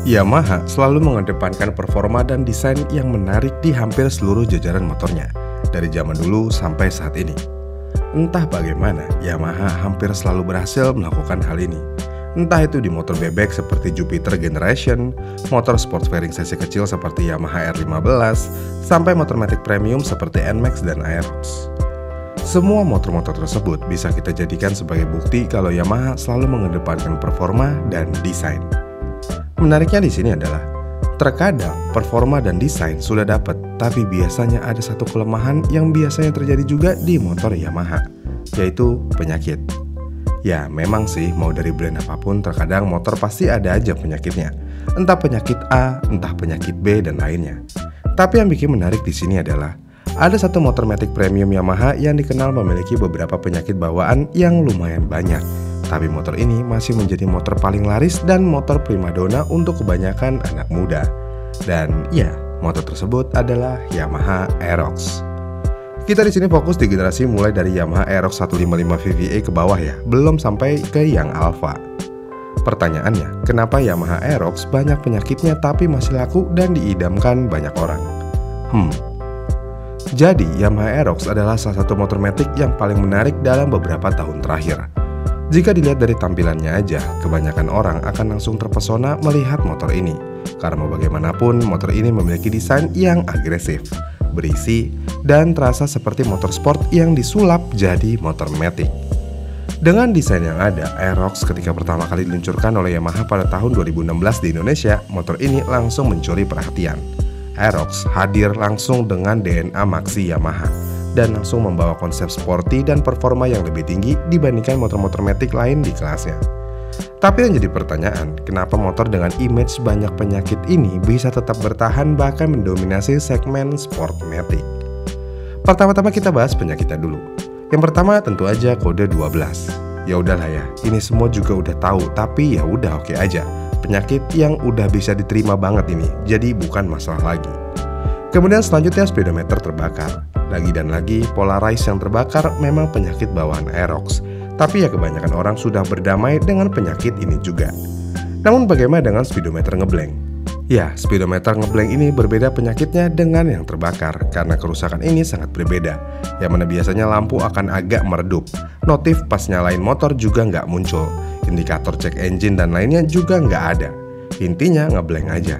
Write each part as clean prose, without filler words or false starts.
Yamaha selalu mengedepankan performa dan desain yang menarik di hampir seluruh jajaran motornya, dari zaman dulu sampai saat ini. Entah bagaimana, Yamaha hampir selalu berhasil melakukan hal ini. Entah itu di motor bebek seperti Jupiter Generation, motor sport fairing sesi kecil seperti Yamaha R15, sampai motor matic premium seperti NMAX dan Aerox. Semua motor-motor tersebut bisa kita jadikan sebagai bukti kalau Yamaha selalu mengedepankan performa dan desain. Menariknya di sini adalah, terkadang performa dan desain sudah dapat, tapi biasanya ada satu kelemahan yang biasanya terjadi juga di motor Yamaha, yaitu penyakit. Ya memang sih, mau dari brand apapun terkadang motor pasti ada aja penyakitnya. Entah penyakit A, entah penyakit B, dan lainnya. Tapi yang bikin menarik di sini adalah, ada satu motor matic premium Yamaha yang dikenal memiliki beberapa penyakit bawaan yang lumayan banyak. Tapi motor ini masih menjadi motor paling laris dan motor primadona untuk kebanyakan anak muda. Dan ya, motor tersebut adalah Yamaha Aerox. Kita di sini fokus di generasi mulai dari Yamaha Aerox 155 VVA ke bawah ya, belum sampai ke yang Alpha. Pertanyaannya, kenapa Yamaha Aerox banyak penyakitnya tapi masih laku dan diidamkan banyak orang? Jadi Yamaha Aerox adalah salah satu motor matic yang paling menarik dalam beberapa tahun terakhir. Jika dilihat dari tampilannya aja, kebanyakan orang akan langsung terpesona melihat motor ini. Karena mau bagaimanapun, motor ini memiliki desain yang agresif, berisi, dan terasa seperti motor sport yang disulap jadi motor matic. Dengan desain yang ada, Aerox ketika pertama kali diluncurkan oleh Yamaha pada tahun 2016 di Indonesia, motor ini langsung mencuri perhatian. Aerox hadir langsung dengan DNA Maxi Yamaha dan langsung membawa konsep sporty dan performa yang lebih tinggi dibandingkan motor-motor matic lain di kelasnya. Tapi yang jadi pertanyaan, kenapa motor dengan image banyak penyakit ini bisa tetap bertahan bahkan mendominasi segmen sport matic? Pertama-tama kita bahas penyakitnya dulu. Yang pertama tentu aja kode 12. Ya udahlah ya, ini semua juga udah tahu, tapi ya udah oke aja. Penyakit yang udah bisa diterima banget ini, jadi bukan masalah lagi. Kemudian selanjutnya speedometer terbakar. Lagi dan lagi, polarize yang terbakar memang penyakit bawaan Aerox. Tapi ya kebanyakan orang sudah berdamai dengan penyakit ini juga. Namun bagaimana dengan speedometer ngeblank? Ya, speedometer ngeblank ini berbeda penyakitnya dengan yang terbakar, karena kerusakan ini sangat berbeda. Yang mana biasanya lampu akan agak meredup, notif pas nyalain motor juga nggak muncul, indikator cek engine dan lainnya juga nggak ada. Intinya ngeblank aja.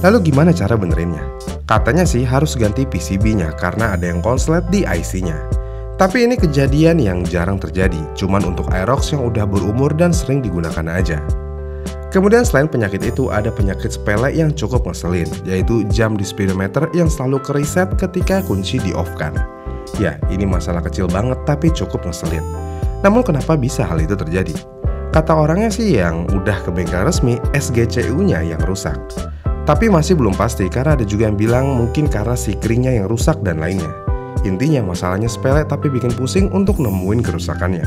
Lalu gimana cara benerinnya? Katanya sih harus ganti PCB-nya karena ada yang konslet di IC-nya. Tapi ini kejadian yang jarang terjadi, cuman untuk Aerox yang udah berumur dan sering digunakan aja. Kemudian selain penyakit itu ada penyakit sepele yang cukup ngeselin, yaitu jam di speedometer yang selalu kereset ketika kunci di-off-kan. Ya, ini masalah kecil banget tapi cukup ngeselin. Namun kenapa bisa hal itu terjadi? Kata orangnya sih yang udah ke bengkel resmi, SGCU-nya yang rusak. Tapi masih belum pasti karena ada juga yang bilang mungkin karena si kringnya yang rusak dan lainnya. Intinya masalahnya sepele tapi bikin pusing untuk nemuin kerusakannya.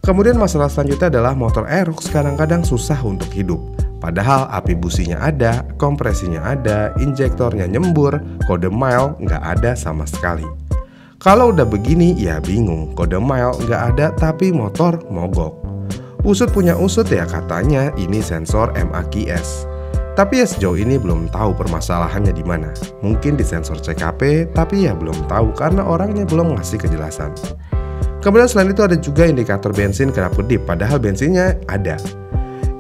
Kemudian masalah selanjutnya adalah motor Aerox kadang-kadang susah untuk hidup. Padahal api businya ada, kompresinya ada, injektornya nyembur, kode mile nggak ada sama sekali. Kalau udah begini ya bingung, kode mile nggak ada tapi motor mogok. Usut punya usut ya katanya ini sensor MAKS. Tapi ya sejauh ini belum tahu permasalahannya di mana. Mungkin di sensor CKP, tapi ya belum tahu karena orangnya belum ngasih kejelasan. Kemudian selain itu ada juga indikator bensin kedap-kedip, padahal bensinnya ada.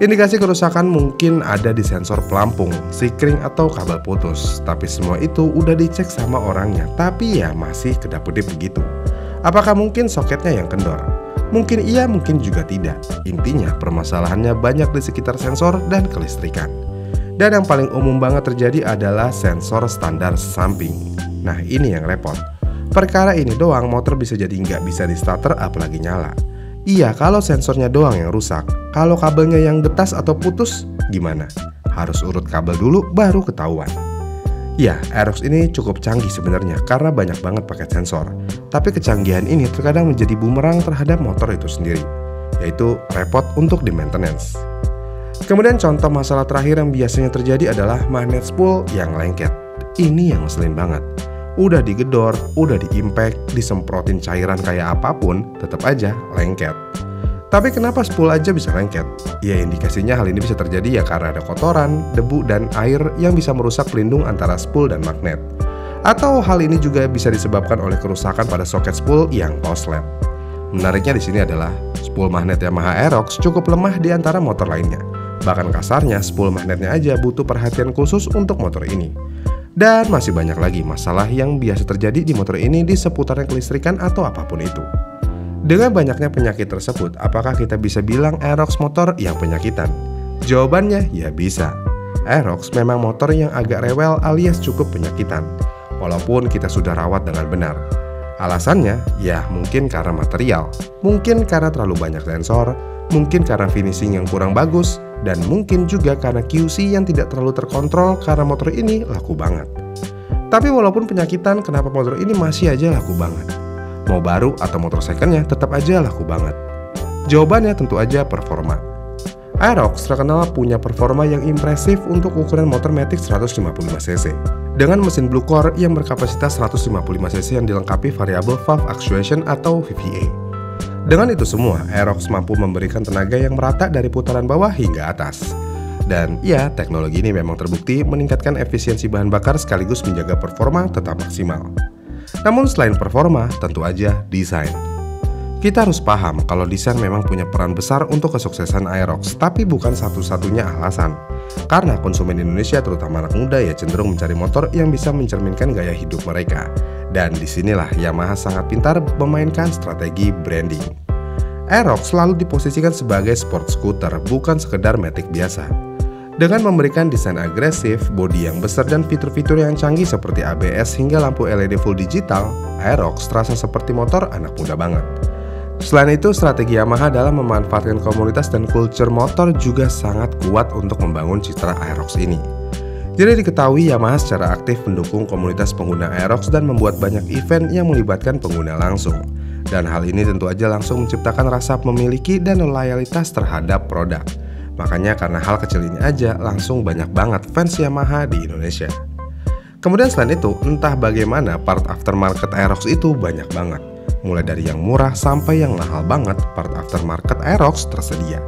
Indikasi kerusakan mungkin ada di sensor pelampung, sikring atau kabel putus. Tapi semua itu udah dicek sama orangnya, tapi ya masih kedap-kedip begitu. Apakah mungkin soketnya yang kendor? Mungkin iya, mungkin juga tidak. Intinya permasalahannya banyak di sekitar sensor dan kelistrikan. Dan yang paling umum banget terjadi adalah sensor standar samping. Nah ini yang repot. Perkara ini doang motor bisa jadi nggak bisa di starter apalagi nyala. Iya kalau sensornya doang yang rusak. Kalau kabelnya yang getas atau putus gimana? Harus urut kabel dulu baru ketahuan. Ya Aerox ini cukup canggih sebenarnya karena banyak banget paket sensor. Tapi kecanggihan ini terkadang menjadi bumerang terhadap motor itu sendiri, yaitu repot untuk di maintenance. Kemudian contoh masalah terakhir yang biasanya terjadi adalah magnet spool yang lengket. Ini yang ngeselin banget. Udah digedor, udah di-impact, disemprotin cairan kayak apapun, tetap aja lengket. Tapi kenapa spool aja bisa lengket? Ya indikasinya hal ini bisa terjadi ya karena ada kotoran, debu, dan air yang bisa merusak pelindung antara spool dan magnet. Atau hal ini juga bisa disebabkan oleh kerusakan pada soket spool yang konslet. Menariknya di sini adalah spool magnet Yamaha Aerox cukup lemah di antara motor lainnya. Bahkan kasarnya spool magnetnya aja butuh perhatian khusus untuk motor ini. Dan masih banyak lagi masalah yang biasa terjadi di motor ini di seputaran kelistrikan atau apapun itu. Dengan banyaknya penyakit tersebut, apakah kita bisa bilang Aerox motor yang penyakitan? Jawabannya ya bisa. Aerox memang motor yang agak rewel alias cukup penyakitan, walaupun kita sudah rawat dengan benar. Alasannya ya mungkin karena material, mungkin karena terlalu banyak sensor, mungkin karena finishing yang kurang bagus, dan mungkin juga karena QC yang tidak terlalu terkontrol karena motor ini laku banget. Tapi walaupun penyakitan, kenapa motor ini masih aja laku banget? Mau baru atau motor secondnya tetap aja laku banget. Jawabannya tentu aja performa. Aerox terkenal punya performa yang impresif untuk ukuran motor Matic 155cc dengan mesin Blue Core yang berkapasitas 155cc yang dilengkapi variable valve actuation atau VVA. Dengan itu semua, Aerox mampu memberikan tenaga yang merata dari putaran bawah hingga atas. Dan ya, teknologi ini memang terbukti meningkatkan efisiensi bahan bakar sekaligus menjaga performa tetap maksimal. Namun selain performa, tentu aja desain. Kita harus paham kalau desain memang punya peran besar untuk kesuksesan Aerox, tapi bukan satu-satunya alasan. Karena konsumen Indonesia terutama anak muda ya cenderung mencari motor yang bisa mencerminkan gaya hidup mereka. Dan disinilah Yamaha sangat pintar memainkan strategi branding. Aerox selalu diposisikan sebagai sport scooter, bukan sekedar Matic biasa. Dengan memberikan desain agresif, bodi yang besar, dan fitur-fitur yang canggih seperti ABS hingga lampu LED full digital, Aerox terasa seperti motor anak muda banget. Selain itu, strategi Yamaha dalam memanfaatkan komunitas dan culture motor juga sangat kuat untuk membangun citra Aerox ini. Jadi diketahui Yamaha secara aktif mendukung komunitas pengguna Aerox dan membuat banyak event yang melibatkan pengguna langsung. Dan hal ini tentu aja langsung menciptakan rasa memiliki dan loyalitas terhadap produk. Makanya karena hal kecil ini aja langsung banyak banget fans Yamaha di Indonesia. Kemudian selain itu, entah bagaimana part aftermarket Aerox itu banyak banget. Mulai dari yang murah sampai yang mahal banget, part aftermarket Aerox tersedia.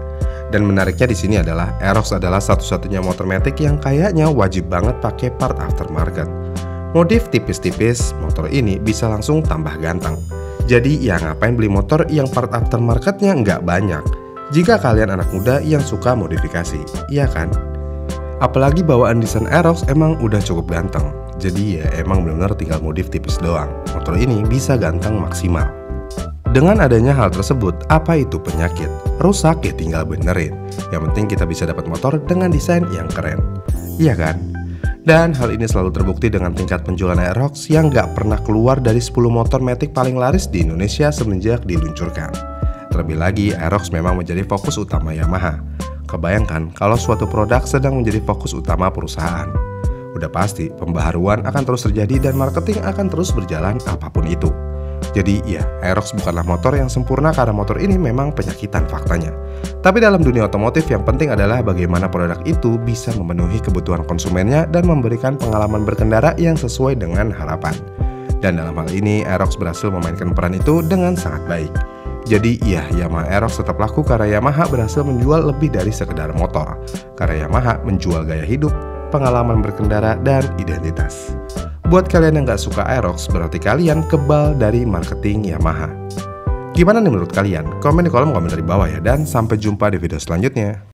Dan menariknya di sini adalah Aerox adalah satu-satunya motor Matic yang kayaknya wajib banget pakai part aftermarket. Modif tipis-tipis, motor ini bisa langsung tambah ganteng. Jadi ya ngapain beli motor yang part aftermarketnya nggak banyak? Jika kalian anak muda yang suka modifikasi, iya kan? Apalagi bawaan desain Aerox emang udah cukup ganteng. Jadi ya emang benar-benar tinggal modif tipis doang. Motor ini bisa ganteng maksimal. Dengan adanya hal tersebut, apa itu penyakit? Rusak ya tinggal benerin. Yang penting kita bisa dapat motor dengan desain yang keren. Iya kan? Dan hal ini selalu terbukti dengan tingkat penjualan Aerox yang gak pernah keluar dari 10 motor Matic paling laris di Indonesia semenjak diluncurkan. Terlebih lagi, Aerox memang menjadi fokus utama Yamaha. Kebayangkan kalau suatu produk sedang menjadi fokus utama perusahaan. Udah pasti pembaharuan akan terus terjadi dan marketing akan terus berjalan apapun itu. Jadi ya, Aerox bukanlah motor yang sempurna karena motor ini memang penyakitan faktanya. Tapi dalam dunia otomotif yang penting adalah bagaimana produk itu bisa memenuhi kebutuhan konsumennya dan memberikan pengalaman berkendara yang sesuai dengan harapan. Dan dalam hal ini, Aerox berhasil memainkan peran itu dengan sangat baik. Jadi ya, Yamaha Aerox tetap laku karena Yamaha berhasil menjual lebih dari sekedar motor. Karena Yamaha menjual gaya hidup, pengalaman berkendara, dan identitas. Buat kalian yang gak suka Aerox, berarti kalian kebal dari marketing Yamaha. Gimana nih menurut kalian? Komen di kolom komentar di bawah ya, dan sampai jumpa di video selanjutnya.